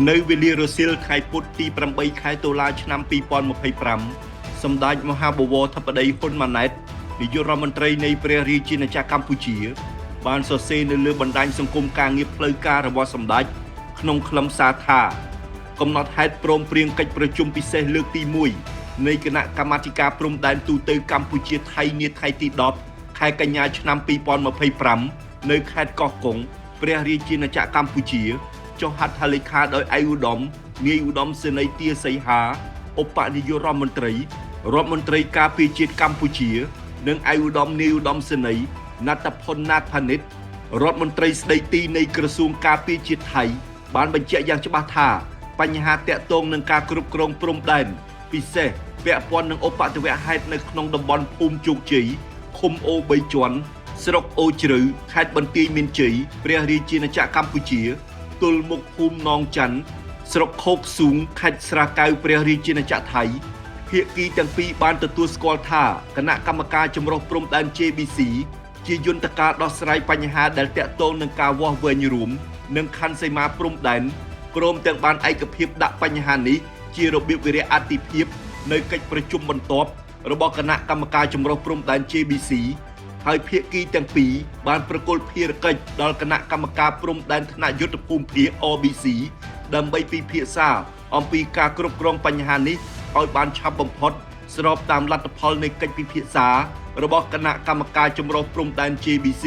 នៅវេលារសៀលថ្ងៃពុធទី8ខែតុលាឆ្នាំ2025សម្ដេចមហាបវរធិបតីហ៊ុនម៉ាណែតនាយករដ្ឋមន្ត្រីនៃព្រះរាជាណាចក្រកម្ពុជាបានសរសេរនៅលើបណ្ដាញសង្គមការងារផ្លូវការរបស់សម្ដេចក្នុងខ្លឹមសារថាកំណត់ហេតុព្រមព្រៀងកិច្ចប្រជុំពិសេសលើកទី1នៃគណៈកម្មាធិការព្រំដែនទូតកម្ពុជាថៃនាថ្ងៃទី10ខែកញ្ញាឆ្នាំ2025នៅខេត្តកោះកុងព្រះរាជាណាចក្រកម្ពុជាចុះហត្ថលេខាដោយឯកឧត្តមនាយឧត្តមសេនីយ៍ទាសីហាឧបនាយករដ្ឋមន្ត្រីការពារជាតិកម្ពុជានិងឯកឧត្តមនាយឧត្តមសេនីយ៍ណត្តផុនណាតផានិតរដ្ឋមន្ត្រីស្ដីទីនៃក្រសួងការពារជាតិថៃបានបញ្ជាក់យ៉ាងច្បាស់ថាបញ្ហាតាក់ទងនឹងការគ្រប់គ្រងព្រំដែនពិសេសពាក់ព័ន្ធនឹងឧបទ្ទវហេតុនៅក្នុងតំបន់ភូមិជោគជ័យឃុំអូ3ជាន់ស្រុកអូជ្រៅខេត្តបន្ទាយមានជ័យព្រះរាជាណាចក្រកម្ពុជាទល់មុខភូមិនងច័ន្ទស្រុកខោកស៊ូងខេត្តស្រះកែវព្រះរាជាណាចក្រថៃភាគីទាំងពីរបានទទួលស្គាល់ថាគណៈកម្មការចម្រុះព្រំដែន JBC ជាយន្តការដោះស្រាយបញ្ហាដែលតាក់ទងនឹងការវាស់វែងរួមនិងខណ្ឌសីមាព្រំដែនព្រមទាំងបានឯកភាពដាក់បញ្ហានេះជារបៀបវិរៈអាទិភាពនៅកិច្ចប្រជុំបន្ទាប់របស់គណៈកម្មការចម្រុះព្រំដែន JBC ហើយភាគីទាំងពីរបានប្រគល់ភារកិច្ចដល់គណៈកម្មការព្រំដែនថ្នាក់យុទ្ធភូមិភាគ RBC ដើម្បីពិភាក្សាអំពីការគ្រប់គ្រងបញ្ហានេះឲ្យបានឆាប់បំផុតស្របតាមលទ្ធផលនៃកិច្ចពិភាក្សារបស់គណៈកម្មការចម្រុះព្រំដែន JBC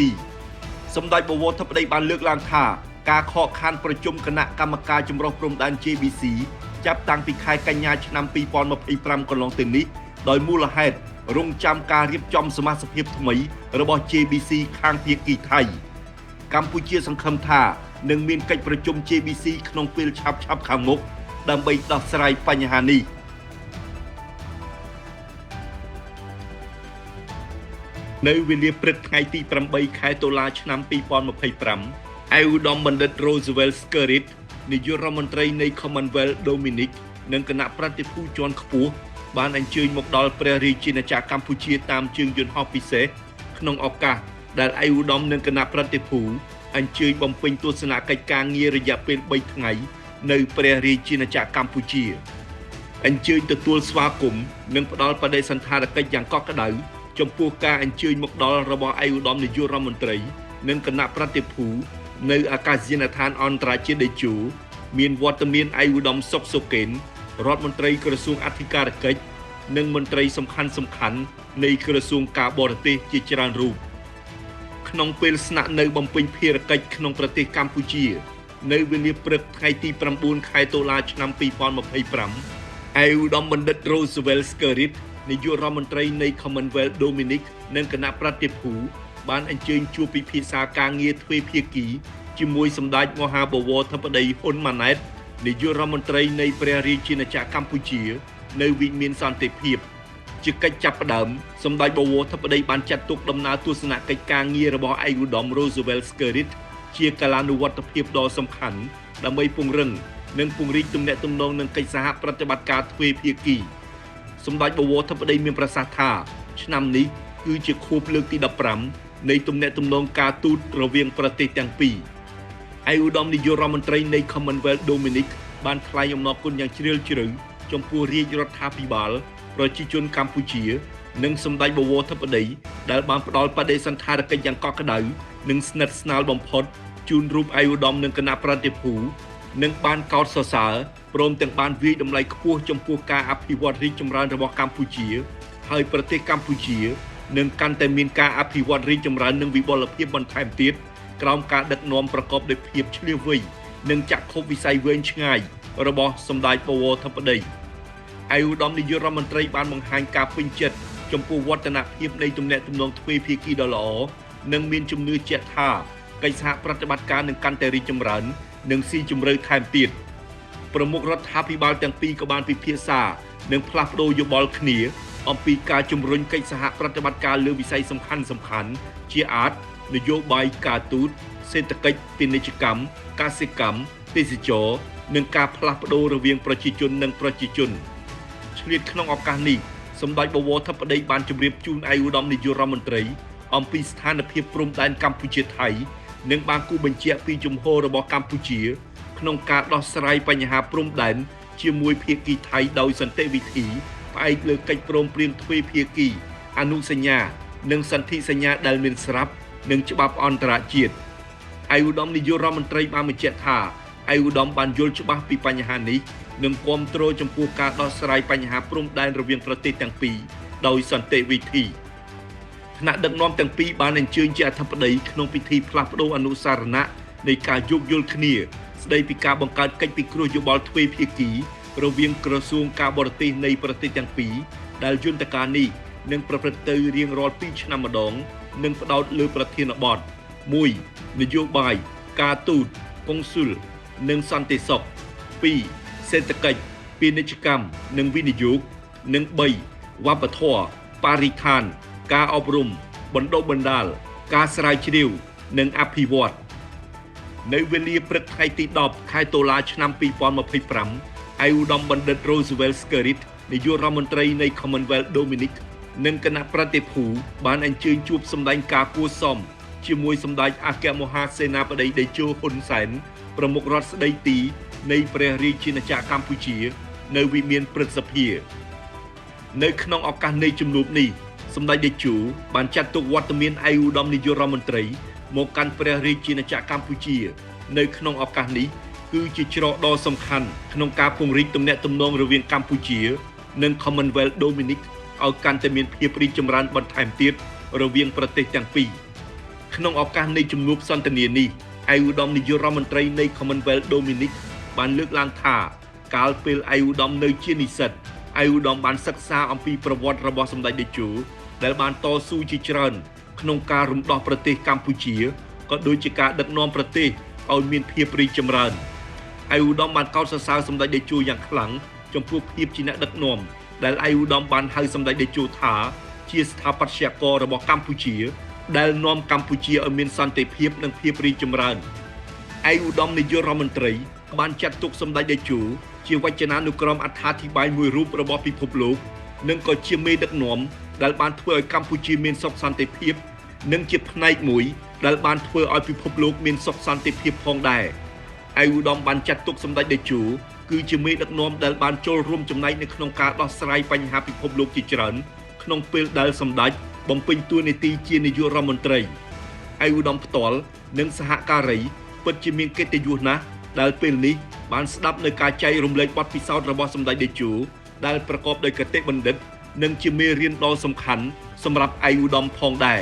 សម្ដេចបវរធិបតីបានលើកឡើងថាការខកខានប្រជុំគណៈកម្មការចម្រុះព្រំដែន JBC ចាប់តាំងពីខែកញ្ញាឆ្នាំ2025កន្លងទៅនេះដោយមូលហេតុរងចាំការរៀបចំសមាជិកភាពថ្មីរបស់ JBC ខាងភាគីថៃកម្ពុជាសង្ឃឹមថានឹងមានកិច្ចប្រជុំ JBC ក្នុងពេលឆាប់ខាងមុខដើម្បីដោះស្រាយបញ្ហានេះនៅវេលាព្រឹកថ្ងៃទី8ខែតុលាឆ្នាំ2025ឯកឧត្តមបណ្ឌិត Roosevelt Skerrit នាយករដ្ឋមន្ត្រីនៃ Commonwealth Dominic និងគណៈប្រតិភូជាន់ខ្ពស់បានអញ្ជើញមកដល់ព្រះរាជាណាចក្រកម្ពុជាតាមជើងយន្តហោះពិសេសក្នុងឱកាសដែលឯកឧត្តមនិងគណៈប្រតិភូអញ្ជើញបំពេញទស្សនកិច្ចការងាររយៈពេល3ថ្ងៃនៅព្រះរាជាណាចក្រកម្ពុជាអញ្ជើញទទួលស្វាគមន៍និងផ្ដល់បដិសណ្ឋារកិច្ចយ៉ាងកក់ក្ដៅចំពោះការអញ្ជើញមកដល់របស់ឯកឧត្តមនាយករដ្ឋមន្ត្រីនិងគណៈប្រតិភូនៅអាកាសយានដ្ឋានអន្តរជាតិដេជោមានវត្តមានឯកឧត្តមសុកសូកេនរដ្ឋមន្ត្រីក្រសួងអធិការកិច្ចនិងមន្ត្រីសំខាន់នៃក្រសួងការបរទេសជាច្រើនរូបក្នុងពេលស្នាក់នៅបំពេញភារកិច្ចក្នុងប្រទេសកម្ពុជានៅវេលាព្រឹកថ្ងៃទី9ខែតុលាឆ្នាំ2025ឯកឧត្តមបណ្ឌិត Roosevelt Skerrit នាយករដ្ឋមន្ត្រីនៃ Commonwealth Dominic និងគណៈប្រតិភូបានអញ្ជើញជួបពិភាក្សាការងារទ្វេភាគីជាមួយសម្ដេចមហាបវរធិបតីហ៊ុនម៉ាណែតនាយករដ្ឋមន្ត្រីនៃព្រះរាជាណាចក្រកម្ពុជានៅវិមានសន្តិភាពជាកិច្ចចាប់ផ្ដើមសម្ដេចបវរធិបតីបានចាត់ទុកដំណើរទស្សនកិច្ចការងាររបស់ឯកឧត្តម Roosevelt Skerrit ជាកាលានុវត្តភាពដ៏សំខាន់ដើម្បីពង្រឹងនិងពង្រីកទំនាក់ទំនងនឹងកិច្ចសហប្រតិបត្តិការទ្វេភាគីសម្ដេចបវរធិបតីមានប្រសាសន៍ថាឆ្នាំនេះគឺជាខួបលើកទី15នៃទំនាក់ទំនងការទូតរវាងប្រទេសទាំងពីរឯកឧត្តមនាយករដ្ឋមន្ត្រីនៃ Commonwealth Dominic បានថ្លែងអំណរគុណយ៉ាងជ្រាលជ្រៅចំពោះរាជរដ្ឋាភិបាលប្រជាជនកម្ពុជានិងសម្ដេចបវរធិបតីដែលបានផ្ដល់បដិសណ្ឋារកិច្ចយ៉ាងកក់ក្ដៅនិងស្និទ្ធស្នាលបំផុតជូនរូបឯកឧត្តមនិងគណៈប្រតិភូនិងបានកោតសរសើរព្រមទាំងបានវាយតម្លៃខ្ពស់ចំពោះការអភិវឌ្ឍរីកចម្រើនរបស់កម្ពុជាហើយប្រទេសកម្ពុជានឹងកាន់តែមានការអភិវឌ្ឍរីកចម្រើននិងវិបុលភាពបន្ថែមទៀតក្រោមការដឹកនាំប្រកបដោយភាពឆ្លៀសវៃនិងចក្ខុវិស័យវែងឆ្ងាយរបស់សម្ដេចបវរធិបតីឯកឧត្តមនាយករដ្ឋមន្ត្រីបានបង្ហាញការពេញចិត្តចំពោះវឌ្ឍនភាពនៃទំនាក់ទំនងទ្វេភាគីដ៏ល្អនិងមានជំនឿជាក់ថាកិច្ចសហប្រតិបត្តិការនឹងកាន់តែរីកចម្រើននិងស៊ីជម្រៅថែមទៀតប្រមុខរដ្ឋាភិបាលទាំងពីរក៏បានពិភាក្សានិងផ្លាស់ប្ដូរយោបល់គ្នាអំពីការជំរុញកិច្ចសហប្រតិបត្តិការលើវិស័យសំខាន់ជាអាចនយោបាយការទូតសេដ្ឋកិច្ចពាណិជ្ជកម្មកសិកម្មទេសចរណ៍និងការផ្លាស់ប្ដូររវាងប្រជាជននិងប្រជាជនឆ្លៀតក្នុងឱកាសនេះសម្ដេចបវរធិបតីបានជម្រាបជូនឯកឧត្តមនាយករដ្ឋមន្ត្រីអំពីស្ថានភាពព្រំដែនកម្ពុជាថៃនិងបានគូបញ្ជាក់ពីជំហររបស់កម្ពុជា ក្នុងការដោះស្រាយបញ្ហាព្រំដែនជាមួយភាគីថៃដោយសន្តិវិធីផ្អែកលើកិច្ចព្រមព្រៀងទ្វេភាគីអនុសញ្ញានិងសន្ធិសញ្ញាដែលមានស្រាប់និងច្បាប់អន្តរជាតិឯកឧត្តមនាយករដ្ឋមន្ត្រីបានបញ្ជាក់ថាឯកឧត្តមបានយល់ច្បាស់ពីបញ្ហានេះនិងគាំទ្រចំពោះការដោះស្រាយបញ្ហាព្រំដែនរវាងប្រទេសទាំងពីរដោយសន្តិវិធីថ្នាក់ដឹកនាំទាំងពីរបានអញ្ជើញជាអធិបតីក្នុងពិធីផ្លាស់ប្តូរអនុសារណៈនៃការយោគយល់គ្នាស្ដីពីការបង្កើតកិច្ចពិគ្រោះយោបល់ទ្វេភាគីរវាងក្រសួងការបរទេសនៃប្រទេសទាំងពីរដែលយន្តការនេះនឹងប្រព្រឹត្តទៅរៀងរាល់2ឆ្នាំម្ដងនិងផ្ដោតលើប្រធានបទ 1. នយោបាយការទូតកុងស៊ុលនិងសន្តិសុខ 2. សេដ្ឋកិច្ចពាណិជ្ជកម្មនិងវិនិយោគនិង 3. វប្បធម៌បរិស្ថានការអប់រំបណ្ដុះបណ្ដាលការស្រាវជ្រាវនិងអភិវឌ្ឍនៅវេលាព្រឹកថ្ងៃទី10ខែតុលាឆ្នាំ2025ឯកឧត្តមបណ្ឌិត Roosevelt Skerrit នាយករដ្ឋមន្ត្រីនៃ Commonwealth Dominic និងគណៈប្រតិភូបានអញ្ជើញជួបសម្ដែងការគួរសមជាមួយសម្ដេចអគ្គមហាសេនាបតីតេជោហ៊ុនសែនប្រមុខរដ្ឋស្ដីទីនៃព្រះរាជាណាចក្រកម្ពុជានៅវិមានព្រឹទ្ធសភានៅក្នុងឱកាសនៃជំនួបនេះសម្ដេចតេជោបានចាត់ទុកវត្តមានឯកឧត្តមនាយករដ្ឋមន្ត្រីមកកាន់ព្រះរាជាណាចក្រកម្ពុជានៅក្នុងឱកាសនេះគឺជាច្រកដ៏សំខាន់ក្នុងការពង្រីកទំនាក់ទំនងរវាងកម្ពុជានិង Commonwealth Dominic ឲ្យកាន់តែមានភាពរីកចម្រើនបន្ថែមទៀតរវាងប្រទេសទាំងពីរក្នុងឱកាសនៃជំនួបសន្ទនានេះឯកឧត្តមនាយករដ្ឋមន្ត្រីនៃ Commonwealth Dominic បានលើកឡើងថាកាលពេលឯកឧត្តមនៅជានិស្សិតឯកឧត្តមបានសិក្សាអំពីប្រវត្តិរបស់សម្ដេចតេជោដែលបានតស៊ូជាច្រើនក្នុងការរំដោះប្រទេសកម្ពុជាក៏ដូចជាការដឹកនាំប្រទេសឲ្យមានភាពរីកចម្រើនឯកឧត្តមបានកោតសរសើរសម្ដេចតេជោយ៉ាងខ្លាំងចំពោះភាពជាអ្នកដឹកនាំដែលឯកឧត្តមបានហៅសម្ដេចតេជោថាជាស្ថាបត្យកររបស់កម្ពុជាដែលនាំកម្ពុជាឲ្យមានសន្តិភាពនិងភាពរីកចម្រើនឯកឧត្តមនាយករដ្ឋមន្ត្រីបានចាត់ទុកសម្ដេចតេជោជាវចនានុក្រមអត្ថាធិប្បាយមួយរូបរបស់ពិភពលោកនិងក៏ជាមេដឹកនាំដែលបានធ្វើឲ្យកម្ពុជាមានសុខសន្តិភាពនិងជាផ្នែកមួយដែលបានធ្វើឲ្យពិភពលោកមានសុខសន្តិភាពផងដែរឯកឧត្តមបានចាត់ទុកសម្ដេចតេជោគឺជាមេដឹកនាំដែលបានចូលរួមចំណែកនៅក្នុងការដោះស្រាយបញ្ហាពិភពលោកជាច្រើនក្នុងពេលដែលសម្ដេចបំពេញតួនាទីជានាយករដ្ឋមន្ត្រីឯកឧត្តមផ្ទាល់និងសហការីពិតជាមានកិត្តិយសណាស់ដែលពេលនេះបានស្ដាប់នៅការចែករំលែកបទពិសោធន៍របស់សម្ដេចតេជោដែលប្រកបដោយគតិបណ្ឌិតនិងជាមេរៀនដ៏សំខាន់សម្រាប់ឯកឧត្តមផងដែរ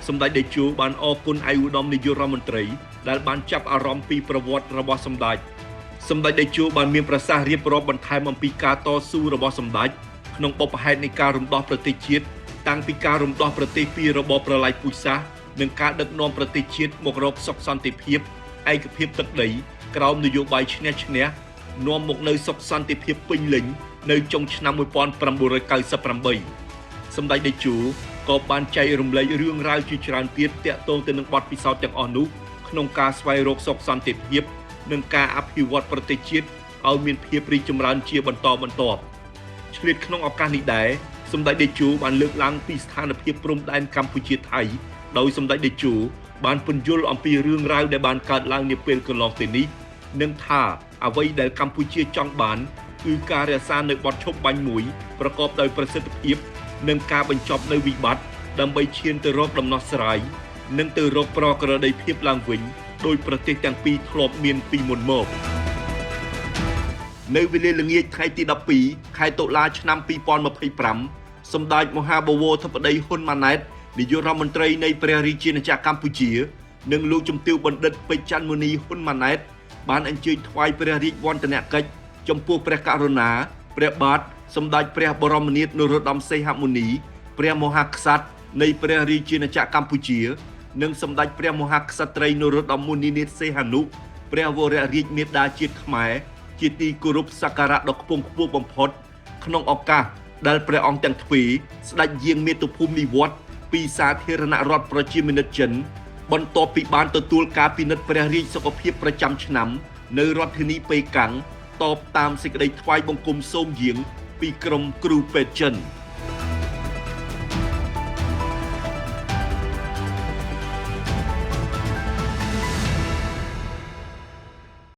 សម្ដេចតេជោបានអរគុណឯកឧត្តមនាយករដ្ឋមន្ត្រីដែលបានចាប់អារម្មណ៍ពីប្រវត្តិរបស់សម្ដេចតេជោបានមានប្រសាសន៍រៀបរាប់បន្ថែមអំពីការតស៊ូរបស់សម្ដេចក្នុងបុព្វហេតុនៃការរំដោះប្រទេសជាតិតាំងពីការរំដោះប្រទេសពីរបបប្រល័យពូជសាសន៍និងការដឹកនាំប្រទេសជាតិមករកសុខសន្តិភាពឯកភាពទឹកដីក្រោមនយោបាយឈ្នះឈ្នះនាំមកនូវសុខសន្តិភាពពេញលេញនៅចុងឆ្នាំ1998សម្ដេចតេជោក៏បានចែករំលែករឿងរ៉ាវជាច្រើនទៀតទាក់ទងទៅនឹងបទពិសោធន៍ទាំងអស់នោះក្នុងការស្វែងរកសុខសន្តិភាពនិងការអភិវឌ្ឍប្រទេសជាតិឲ្យមានភាពរីកចម្រើនជាបន្តបន្ទាប់ឆ្លៀតក្នុងឱកាសនេះដែរសម្ដេចតេជោបានលើកឡើងពីស្ថានភាពព្រំដែនកម្ពុជាថៃដោយសម្ដេចតេជោបានពន្យល់អំពីរឿងរ៉ាវដែលបានកើតឡើងនាពេលកន្លងទៅនេះនិងថាអ្វីដែលកម្ពុជាចង់បានគឺការរក្សានៅបទឈប់បាញ់មួយប្រកបដោយប្រសិទ្ធភាពនិងការបញ្ចប់នៅវិបត្តិដើម្បីឈានទៅរកដំណោះស្រាយនិងទៅរកប្រក្រតីភាពឡើងវិញដោយប្រទេសទាំងពីរធ្លាប់មានពីមុនមកនៅវេលាល្ងាចថ្ងៃទី12ខែតុលាឆ្នាំ2025សម្ដេចមហាបវរធិបតីហ៊ុនម៉ាណែតនាយករដ្ឋមន្ត្រីនៃព្រះរាជាណាចក្រកម្ពុជានិងលោកជំទាវបណ្ឌិតពេជ្រច័ន្ទមុនីហ៊ុនម៉ាណែតបានអញ្ជើញថ្វាយព្រះរាជវន្តនកិច្ចចំពោះព្រះករុណាព្រះបាទសម្ដេចព្រះបរមនាថនរោត្តមសីហមុនីព្រះមហាក្សត្រនៃព្រះរាជាណាចក្រកម្ពុជានិងសម្ដេចព្រះមហាក្សត្រីនរោត្តមមុនីនាថសីហនុព្រះវររាជមាតាជាតិខ្មែរជាទីគោរពសក្ការៈដ៏ខ្ពង់ខ្ពស់បំផុតក្នុងឱកាសដែលព្រះអង្គទាំងទ្វេស្ដេចយាងមាតុភូមិនិវត្តន៍ពីសាធារណរដ្ឋប្រជាមានិតចិនបន្ទាប់ពីបានទទួលការពិនិត្យព្រះរាជសុខភាពប្រចាំឆ្នាំនៅរដ្ឋធានីប៉េកាំងតបតាមសេចក្តីថ្វាយបង្គំសូមយាងពីក្រុមគ្រូពេទ្យចិន